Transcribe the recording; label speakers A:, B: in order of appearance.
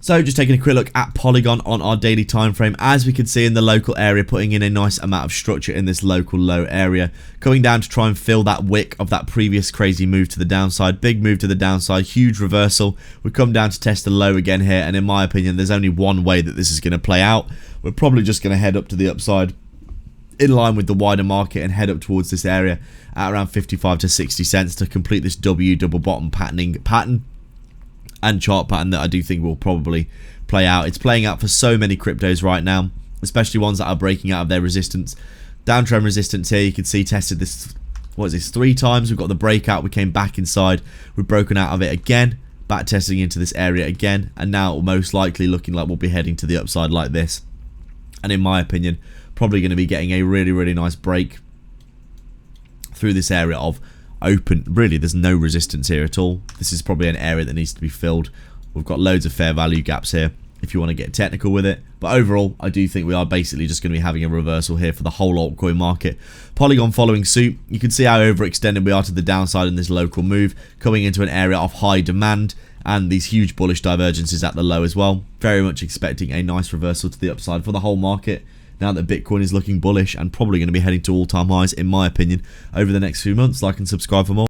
A: So just taking a quick look at Polygon on our daily time frame, as we can see in the local area, putting in a nice amount of structure in this local low area, going down to try and fill that wick of that previous crazy move to the downside. Big move to the downside, huge reversal. We come down to test the low again here, and in my opinion there's only one way that this is going to play out. We're probably just going to head up to the upside in line with the wider market and head up towards this area at around 55 to 60 cents to complete this W double bottom pattern and chart pattern that I do think will probably play out. It's playing out for so many cryptos right now, especially ones that are breaking out of their resistance. Downtrend resistance here, you can see tested this, what is this, 3 times. We've got the breakout, we came back inside, we've broken out of it again, back testing into this area again, and now most likely looking like we'll be heading to the upside like this. And in my opinion, probably going to be getting a really nice break through this area of open. Really, there's no resistance here at all. This is probably an area that needs to be filled. We've got loads of fair value gaps here if you want to get technical with it, but overall I do think we are basically just going to be having a reversal here for the whole altcoin market. Polygon following suit. You can see how overextended we are to the downside in this local move, coming into an area of high demand and these huge bullish divergences at the low as well. Very much expecting a nice reversal to the upside for the whole market now that Bitcoin is looking bullish and probably going to be heading to all-time highs, in my opinion, over the next few months. Like and subscribe for more.